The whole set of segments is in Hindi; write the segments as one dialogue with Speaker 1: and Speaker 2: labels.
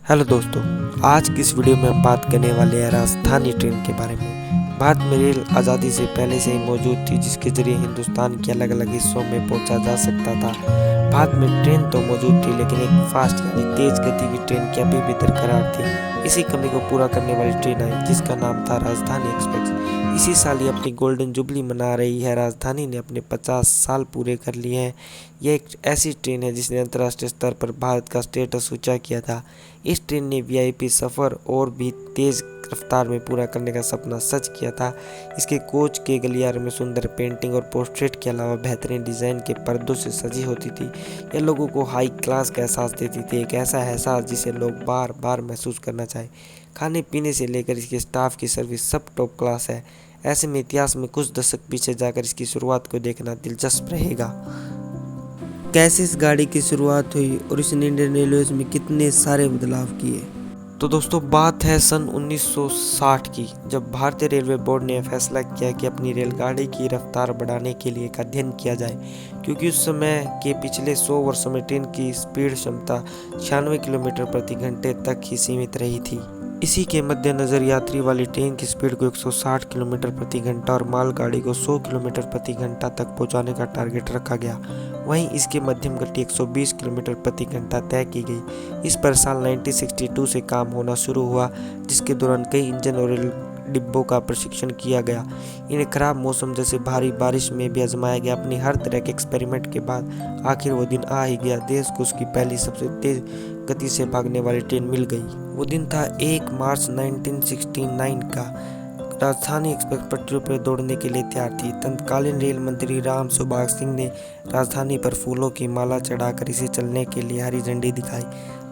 Speaker 1: हेलो दोस्तों, आज की इस वीडियो में हम बात करने वाले हैं राजधानी ट्रेन के बारे में। भारत में रेल आज़ादी से पहले से ही मौजूद थी, जिसके जरिए हिंदुस्तान के अलग अलग हिस्सों में पहुंचा जा सकता था। भारत में ट्रेन तो मौजूद थी, लेकिन एक फास्ट यानी तेज गति की ट्रेन की अभी भी दरकरार थी। इसी कमी को पूरा करने वाली ट्रेन आई, जिसका नाम था राजधानी एक्सप्रेस। इसी साल ये अपनी गोल्डन जुबली मना रही है। राजधानी ने अपने 50 साल पूरे कर लिए हैं। यह एक ऐसी ट्रेन है जिसने अंतर्राष्ट्रीय स्तर पर भारत का स्टेटस ऊंचा किया था। इस ट्रेन ने वीआईपी सफ़र और भी तेज़ रफ्तार में पूरा करने का सपना सच किया था। इसके कोच के गलियारे में सुंदर पेंटिंग और पोर्ट्रेट के अलावा बेहतरीन डिज़ाइन के पर्दों से सजी होती थी। यह लोगों को हाई क्लास का एहसास देती थी, एक ऐसा एहसास जिसे लोग बार बार महसूस करना चाहें। खाने पीने से लेकर इसके स्टाफ की सर्विस सब टॉप क्लास है। ऐसे में इतिहास में कुछ दशक पीछे जाकर इसकी शुरुआत को देखना दिलचस्प रहेगा। कैसे इस गाड़ी की शुरुआत हुई और इसने इंडियन रेलवेज में कितने सारे बदलाव किए। तो दोस्तों, बात है सन 1960 की, जब भारतीय रेलवे बोर्ड ने फैसला किया कि अपनी रेलगाड़ी की रफ्तार बढ़ाने के लिए एक अध्ययन किया जाए, क्योंकि उस समय के पिछले 100 वर्षों में ट्रेन की स्पीड क्षमता 96 किलोमीटर प्रति घंटे तक ही सीमित रही थी। इसी के मद्देनज़र यात्री वाली ट्रेन की स्पीड को 160 किलोमीटर प्रति घंटा और मालगाड़ी को 100 किलोमीटर प्रति घंटा तक पहुंचाने का टारगेट रखा गया। वहीं इसकी मध्यम गति 120 किलोमीटर प्रति घंटा तय की गई। इस पर साल 1962 से काम होना शुरू हुआ, जिसके दौरान कई इंजन और रेल डिब्बों का प्रशिक्षण किया गया। इन्हें खराब मौसम जैसे भारी बारिश में भी आजमाया गया। अपनी हर तरह के एक्सपेरिमेंट के बाद आखिर वो दिन आ ही गया। देश को उसकी पहली सबसे तेज गति से भागने वाली ट्रेन मिल गई। वो दिन था 1 मार्च 1969 का। राजधानी एक्सप्रेस पटरियों पर दौड़ने के लिए तैयार थी। तत्कालीन रेल मंत्री राम सुभाष सिंह ने राजधानी पर फूलों की माला चढ़ाकर इसे चलने के लिए हरी झंडी दिखाई,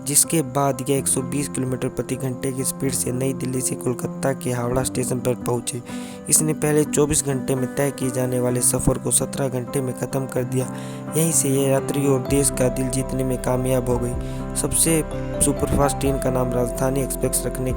Speaker 1: जिसके बाद यह 120 किलोमीटर प्रति घंटे की स्पीड से नई दिल्ली से कोलकाता के हावड़ा स्टेशन पर पहुंचे। इसने पहले 24 घंटे में तय किए जाने वाले सफ़र को 17 घंटे में ख़त्म कर दिया। यहीं से यह यात्री और देश का दिल जीतने में कामयाब हो गई। सबसे सुपरफास्ट ट्रेन का नाम राजधानी एक्सप्रेस रखने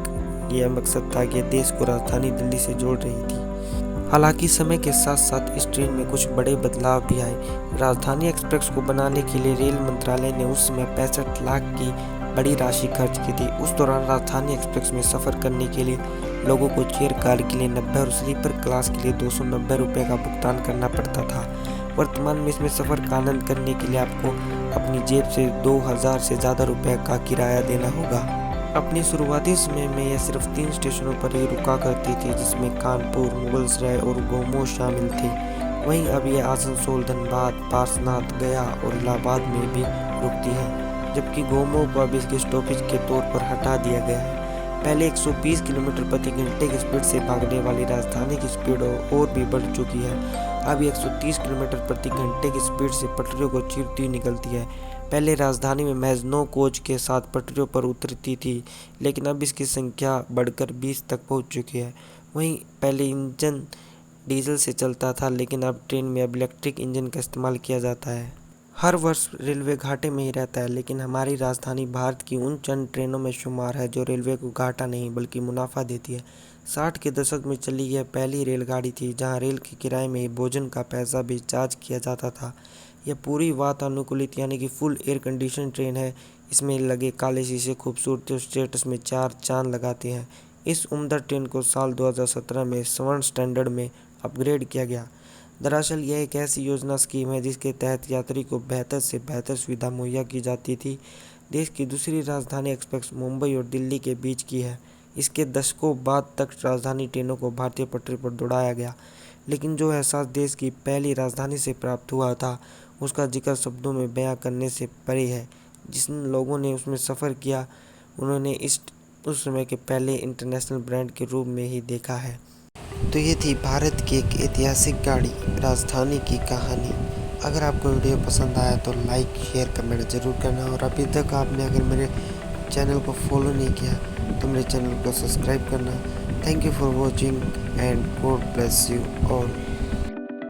Speaker 1: यह मकसद था कि देश को राजधानी दिल्ली से जोड़ रही थी। हालांकि समय के साथ साथ इस ट्रेन में कुछ बड़े बदलाव भी आए। राजधानी एक्सप्रेस को बनाने के लिए रेल मंत्रालय ने उस समय 65 लाख की बड़ी राशि खर्च की थी। उस दौरान राजधानी एक्सप्रेस में सफ़र करने के लिए लोगों को चेयर कार के लिए 90 और स्लीपर क्लास के लिए 290 रुपये का भुगतान करना पड़ता था। वर्तमान में इसमें सफ़र का आनंद करने के लिए आपको अपनी जेब से 2000 से ज़्यादा रुपये का किराया देना होगा। अपनी शुरुआती समय में यह सिर्फ 3 स्टेशनों पर ही रुका करती थी, जिसमें कानपुर, मुगलसराय और गोमो शामिल थे। वहीं अब यह आसनसोल, धनबाद, पारसनाथ, गया और इलाहाबाद में भी रुकती है, जबकि गोमो को अब इसके स्टॉपेज के तौर पर हटा दिया गया है। पहले 120 किलोमीटर प्रति घंटे की स्पीड से भागने वाली राजधानी की स्पीड और भी बढ़ चुकी है। अब 130 किलोमीटर प्रति घंटे की स्पीड से पटरियों को चीरती हुई निकलती है। पहले राजधानी में महज 9 कोच के साथ पटरियों पर उतरती थी, लेकिन अब इसकी संख्या बढ़कर 20 तक पहुंच चुकी है। वहीं पहले इंजन डीजल से चलता था, लेकिन अब ट्रेन में अब इलेक्ट्रिक इंजन का इस्तेमाल किया जाता है। हर वर्ष रेलवे घाटे में ही रहता है, लेकिन हमारी राजधानी भारत की उन चंद ट्रेनों में शुमार है जो रेलवे को घाटा नहीं बल्कि मुनाफा देती है। 60 के दशक में चली यह पहली रेलगाड़ी थी जहां रेल के किराए में ही भोजन का पैसा भी चार्ज किया जाता था। यह पूरी वातानुकूलित यानी कि फुल एयर कंडीशन ट्रेन है। इसमें लगे काले शीशे खूबसूरती और स्टेटस में 4 चांद लगाते हैं। इस उम्दा ट्रेन को साल 2017 में स्वर्ण स्टैंडर्ड में अपग्रेड किया गया। दरअसल यह एक ऐसी योजना स्कीम है जिसके तहत यात्री को बेहतर से बेहतर सुविधा मुहैया की जाती थी। देश की दूसरी राजधानी एक्सप्रेस मुंबई और दिल्ली के बीच की है। इसके दशकों बाद तक राजधानी ट्रेनों को भारतीय पटरी पर दौड़ाया गया, लेकिन जो एहसास देश की पहली राजधानी से प्राप्त हुआ था उसका जिक्र शब्दों में बयां करने से परे है। जिन लोगों ने उसमें सफ़र किया उन्होंने उस समय के पहले इंटरनेशनल ब्रांड के रूप में ही देखा है। तो ये थी भारत की एक ऐतिहासिक गाड़ी राजधानी की कहानी। अगर आपको वीडियो पसंद आया तो लाइक, शेयर, कमेंट ज़रूर करना, और अभी तक आपने अगर मेरे चैनल को फॉलो नहीं किया तो मेरे चैनल को सब्सक्राइब करना। Thank you for watching and God bless you all.